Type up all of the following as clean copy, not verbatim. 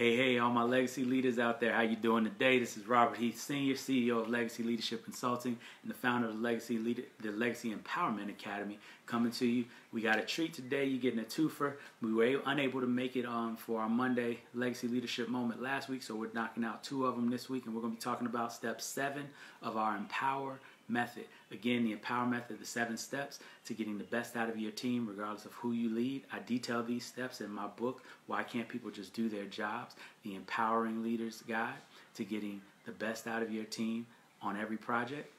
Hey, all my legacy leaders out there, how you doing today? This is Robert Heath, Senior CEO of Legacy Leadership Consulting and the founder of the Legacy Empowerment Academy, coming to you. We got a treat today. You're getting a twofer. We were unable to make it for our Monday Legacy Leadership Moment last week, so we're knocking out two of them this week, and we're going to be talking about step 7 of our Empower method. Again, the Empower method, the 7 steps to getting the best out of your team regardless of who you lead. I detail these steps in my book, Why Can't People Just Do Their Jobs? The Empowering Leaders Guide to getting the best out of your team on every project.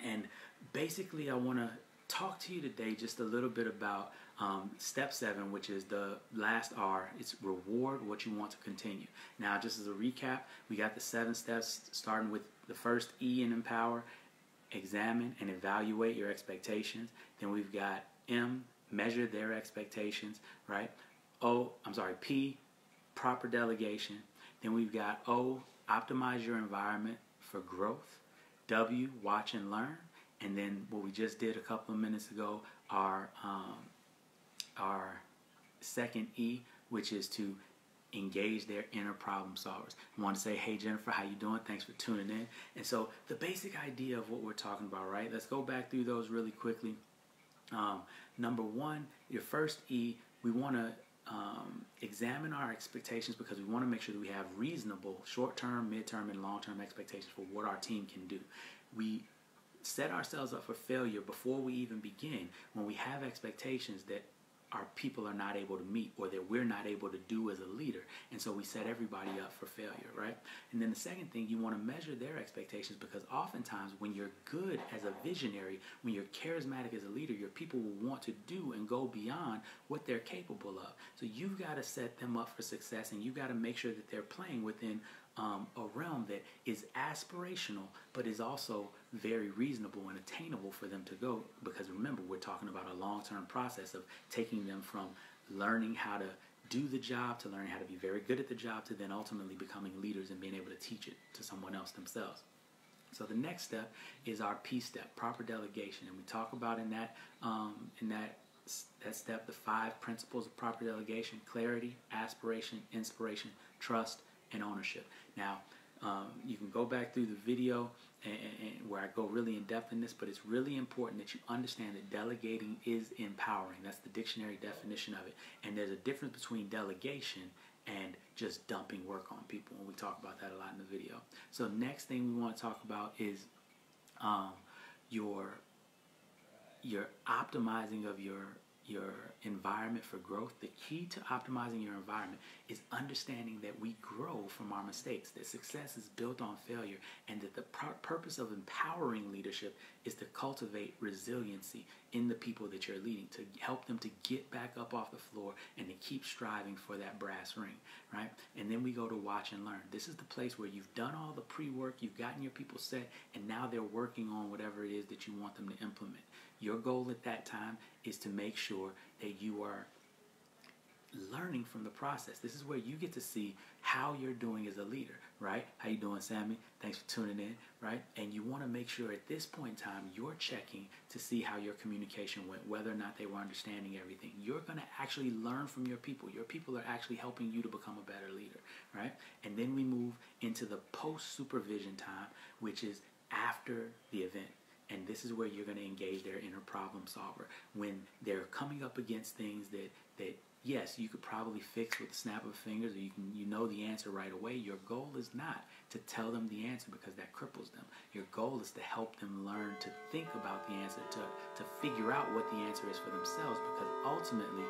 And basically, I want to talk to you today just a little bit about step 7, which is the last R. It's reward what you want to continue. Now, just as a recap, we got the 7 steps, starting with the first E in Empower. Examine and evaluate your expectations. Then we've got M, measure their expectations, right? P, proper delegation. Then we've got O, optimize your environment for growth. W, watch and learn. And then what we just did a couple of minutes ago, our second E, which is to engage their inner problem solvers. I want to say, hey Jennifer, how you doing? Thanks for tuning in. And so the basic idea of what we're talking about, right? Let's go back through those really quickly. Number 1, your first E, we want to examine our expectations because we want to make sure that we have reasonable short-term, mid-term, and long-term expectations for what our team can do. We set ourselves up for failure before we even begin when we have expectations that our people are not able to meet or that we're not able to do as a leader. And so we set everybody up for failure, right? And then the second thing, you want to measure their expectations because oftentimes when you're good as a visionary, when you're charismatic as a leader, your people will want to do and go beyond what they're capable of. So you've got to set them up for success, and you've got to make sure that they're playing within a realm that is aspirational but is also very reasonable and attainable for them to go, because remember, we're talking about a long-term process of taking them from learning how to do the job to learning how to be very good at the job to then ultimately becoming leaders and being able to teach it to someone else themselves. So the next step is our P step, proper delegation, and we talk about in that step the 5 principles of proper delegation: clarity, aspiration, inspiration, trust, and ownership. Now, you can go back through the video and where I go really in depth in this, but it's really important that you understand that delegating is empowering. That's the dictionary definition of it. And there's a difference between delegation and just dumping work on people, and we talk about that a lot in the video. So next thing we want to talk about is your optimizing of your environment for growth. The key to optimizing your environment is understanding that we grow from our mistakes, that success is built on failure, and that the purpose of empowering leadership is to cultivate resiliency in the people that you're leading, to help them to get back up off the floor and to keep striving for that brass ring, right? And then we go to watch and learn. This is the place where you've done all the pre-work, you've gotten your people set, and now they're working on whatever it is that you want them to implement. Your goal at that time is to make sure that you are learning from the process. This is where you get to see how you're doing as a leader, right? How you doing, Sammy? Thanks for tuning in, right? And you want to make sure at this point in time you're checking to see how your communication went, whether or not they were understanding everything. You're going to actually learn from your people. Your people are actually helping you to become a better leader, right? And then we move into the post-supervision time, which is after the event. And this is where you're going to engage their inner problem solver. When they're coming up against things that yes, you could probably fix with the snap of fingers, or you know the answer right away. Your goal is not to tell them the answer because that cripples them. Your goal is to help them learn to think about the answer, to figure out what the answer is for themselves, because ultimately,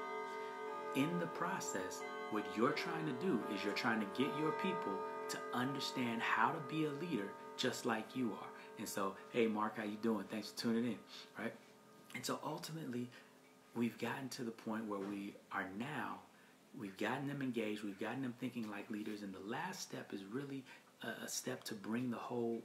in the process, what you're trying to do is you're trying to get your people to understand how to be a leader just like you are. And so, hey, Mark, how you doing? Thanks for tuning in, right? And so ultimately, we've gotten to the point where we've gotten them engaged, we've gotten them thinking like leaders, and the last step is really a step to bring the whole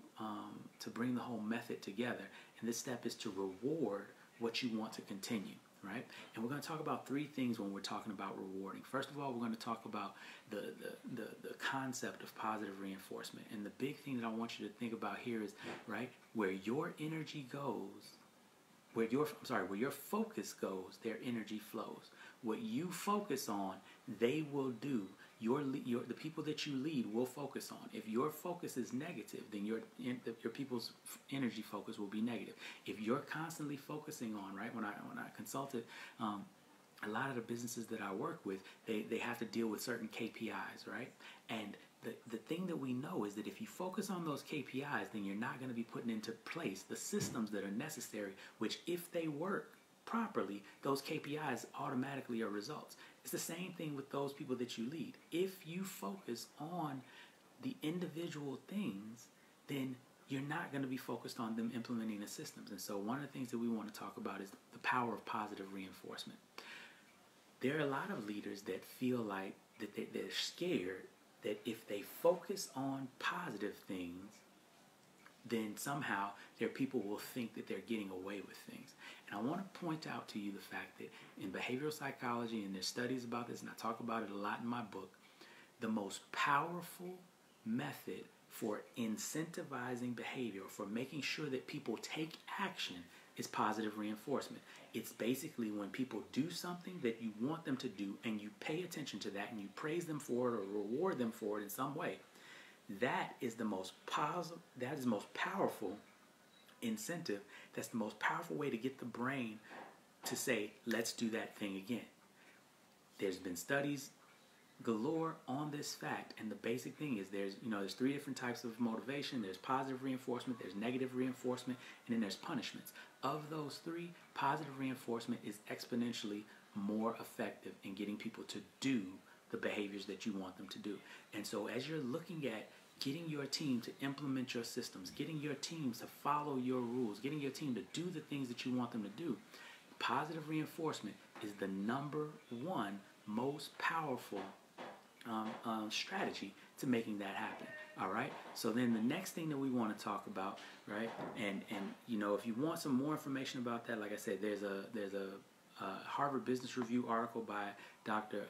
method together. And this step is to reward what you want to continue, right? And we're going to talk about 3 things when we're talking about rewarding. First of all, we're going to talk about the concept of positive reinforcement. And the big thing that I want you to think about here is, right, where your energy goes, where your focus goes, their energy flows. What you focus on, they will do. the people that you lead will focus on. If your focus is negative, then your people's energy focus will be negative. If you're constantly focusing on, right, when I consulted a lot of the businesses that I work with, they have to deal with certain KPIs, right? And the thing that we know is that if you focus on those KPIs, then you're not going to be putting into place the systems that are necessary, which if they work properly, those KPIs automatically are results. It's the same thing with those people that you lead. If you focus on the individual things, then you're not going to be focused on them implementing the systems. And so one of the things that we want to talk about is the power of positive reinforcement. There are a lot of leaders that feel like that they're scared that if they focus on positive things, then somehow their people will think that they're getting away with things. And I want to point out to you the fact that in behavioral psychology, and there's studies about this, and I talk about it a lot in my book, the most powerful method for incentivizing behavior, for making sure that people take action, is positive reinforcement. It's basically when people do something that you want them to do and you pay attention to that and you praise them for it or reward them for it in some way. That is the most positive, that is the most powerful incentive. That's the most powerful way to get the brain to say, let's do that thing again. There's been studies galore on this fact, and the basic thing is there's three different types of motivation. There's positive reinforcement, there's negative reinforcement, and then there's punishments. Of those three, positive reinforcement is exponentially more effective in getting people to do the behaviors that you want them to do. And so as you're looking at getting your team to implement your systems, getting your teams to follow your rules, getting your team to do the things that you want them to do, positive reinforcement is the number one most powerful strategy to making that happen. All right. So then the next thing that we want to talk about, right? And if you want some more information about that, like I said, there's a Harvard Business Review article by Dr.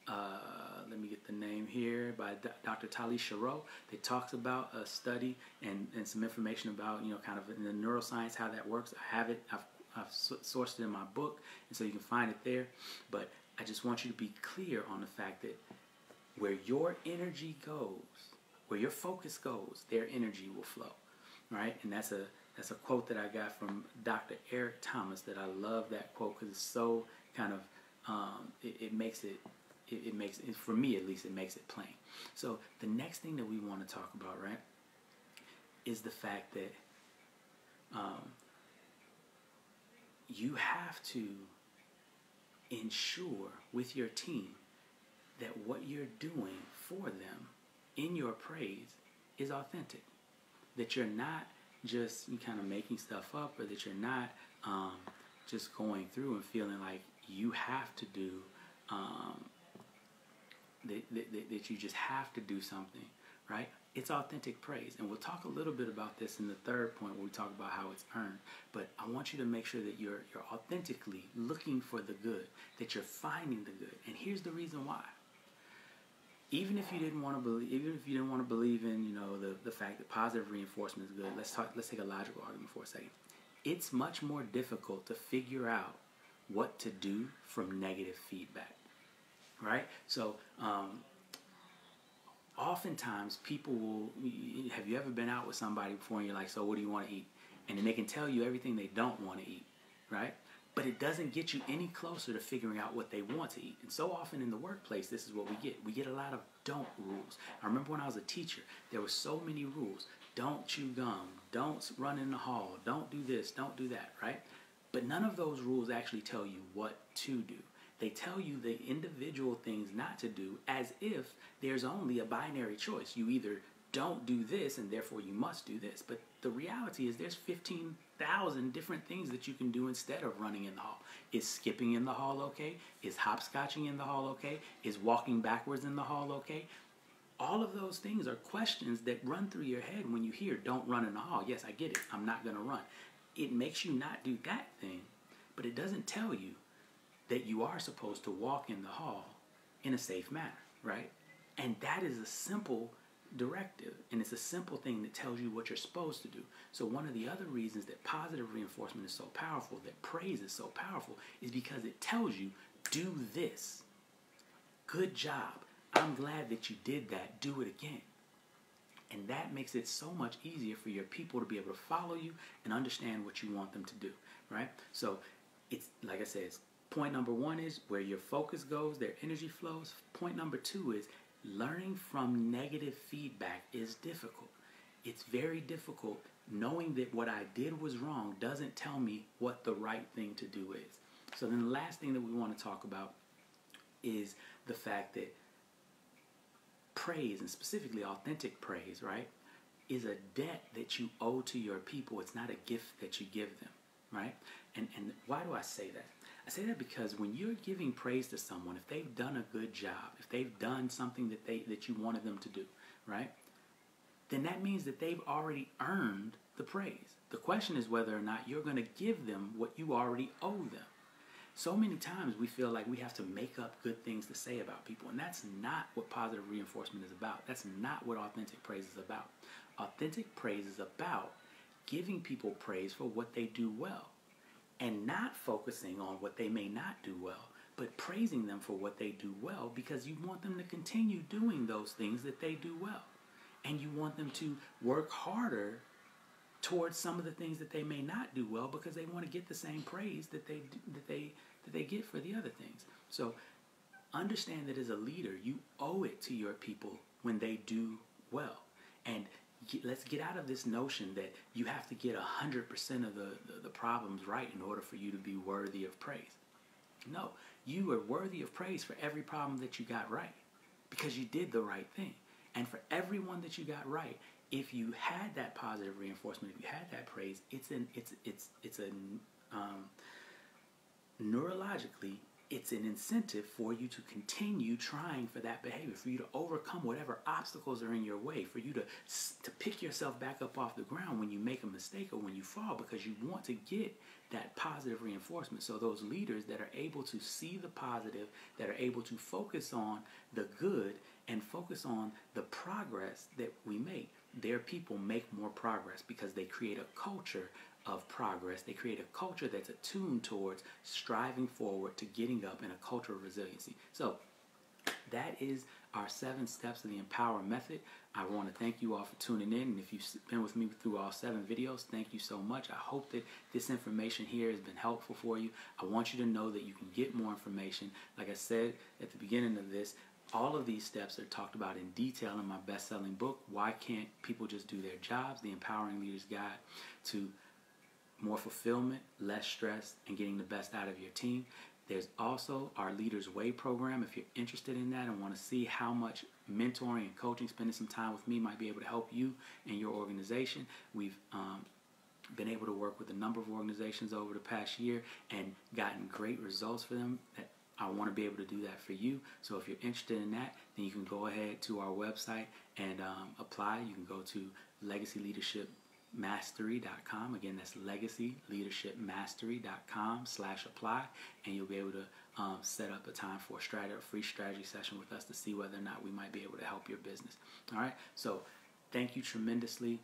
Let me get the name here, by Dr. Tali Sharot, that talks about a study and some information about kind of in the neuroscience how that works. I have it. I've sourced it in my book, and so you can find it there. But I just want you to be clear on the fact that where your energy goes, where your focus goes, their energy will flow, right? And that's a quote that I got from Dr. Eric Thomas that I love that quote because it's so kind of it makes it for me at least, it makes it plain. So the next thing that we want to talk about, right, is the fact that you have to ensure with your team that what you're doing for them in your praise is authentic. That you're not just kind of making stuff up, or that you're not just going through and feeling like you have to do that you just have to do something, right? It's authentic praise. And we'll talk a little bit about this in the third point where we talk about how it's earned. But I want you to make sure that you're authentically looking for the good, that you're finding the good. And here's the reason why. Even if you didn't want to believe in, the fact that positive reinforcement is good, let's take a logical argument for a second. It's much more difficult to figure out what to do from negative feedback. Right? So, oftentimes people will, have you ever been out with somebody before and you're like, so what do you want to eat? And then they can tell you everything they don't want to eat, right? But it doesn't get you any closer to figuring out what they want to eat. And so often in the workplace, this is what we get. We get a lot of don't rules. I remember when I was a teacher, there were so many rules. Don't chew gum, don't run in the hall, don't do this, don't do that, right? But none of those rules actually tell you what to do. They tell you the individual things not to do as if there's only a binary choice. You either don't do this and therefore you must do this. But the reality is there's 15,000 different things that you can do instead of running in the hall. Is skipping in the hall okay? Is hopscotching in the hall okay? Is walking backwards in the hall okay? All of those things are questions that run through your head when you hear don't run in the hall. Yes, I get it. I'm not going to run. It makes you not do that thing, but it doesn't tell you that you are supposed to walk in the hall in a safe manner, right? And that is a simple directive, and it's a simple thing that tells you what you're supposed to do. So one of the other reasons that positive reinforcement is so powerful, that praise is so powerful, is because it tells you, do this. Good job. I'm glad that you did that. Do it again. And that makes it so much easier for your people to be able to follow you and understand what you want them to do, right? So it's, like I said, point number one is where your focus goes, their energy flows. Point number two is learning from negative feedback is difficult. It's very difficult knowing that what I did was wrong doesn't tell me what the right thing to do is. So then the last thing that we want to talk about is the fact that praise, and specifically authentic praise, right, is a debt that you owe to your people. It's not a gift that you give them, right? And why do I say that? I say that because when you're giving praise to someone, if they've done a good job, if they've done something that you wanted them to do, right, then that means that they've already earned the praise. The question is whether or not you're going to give them what you already owe them. So many times we feel like we have to make up good things to say about people, and that's not what positive reinforcement is about. That's not what authentic praise is about. Authentic praise is about giving people praise for what they do well and not focusing on what they may not do well, but praising them for what they do well because you want them to continue doing those things that they do well. And you want them to work harder towards some of the things that they may not do well because they want to get the same praise that they get for the other things. So understand that as a leader, you owe it to your people when they do well. And let's get out of this notion that you have to get 100% of the problems right in order for you to be worthy of praise. No, you are worthy of praise for every problem that you got right because you did the right thing. And for everyone that you got right, if you had that positive reinforcement, if you had that praise, neurologically, it's an incentive for you to continue trying for that behavior, for you to overcome whatever obstacles are in your way, for you to pick yourself back up off the ground when you make a mistake or when you fall, because you want to get that positive reinforcement. So those leaders that are able to see the positive, that are able to focus on the good and focus on the progress that we make, their people make more progress because they create a culture of progress. They create a culture that's attuned towards striving forward to getting up, and a culture of resiliency. So that is our 7 steps of the Empower Method. I want to thank you all for tuning in, and if you've been with me through all 7 videos, thank you so much. I hope that this information here has been helpful for you. I want you to know that you can get more information. Like I said at the beginning of this, all of these steps are talked about in detail in my best-selling book, Why Can't People Just Do Their Jobs? The Empowering Leader's Guide to More Fulfillment, Less Stress, and Getting the Best Out of Your Team. There's also our Leaders Way program. If you're interested in that and want to see how much mentoring and coaching, spending some time with me might be able to help you and your organization. We've been able to work with a number of organizations over the past year and gotten great results for them. I want to be able to do that for you. So if you're interested in that, then you can go ahead to our website and apply. You can go to legacyleadershipmastery.com. Again, that's legacyleadershipmastery.com/apply, and you'll be able to set up a time for a free strategy session with us to see whether or not we might be able to help your business. All right. So thank you tremendously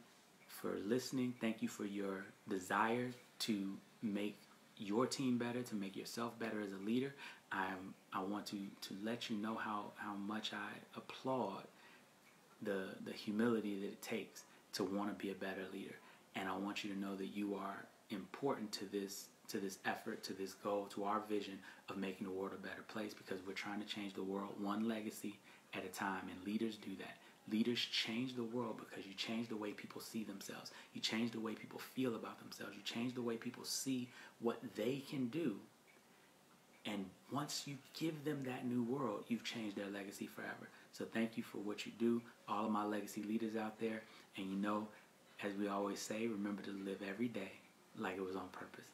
for listening. Thank you for your desire to make your team better, to make yourself better as a leader. I want to let you know how much I applaud the humility that it takes to want to be a better leader. And I want you to know that you are important to this effort, to this goal, to our vision of making the world a better place, because we're trying to change the world one legacy at a time, and leaders do that. Leaders change the world because you change the way people see themselves. You change the way people feel about themselves. You change the way people see what they can do. And once you give them that new world, you've changed their legacy forever. So thank you for what you do, all of my legacy leaders out there. And as we always say, remember to live every day like it was on purpose.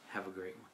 Have a great one.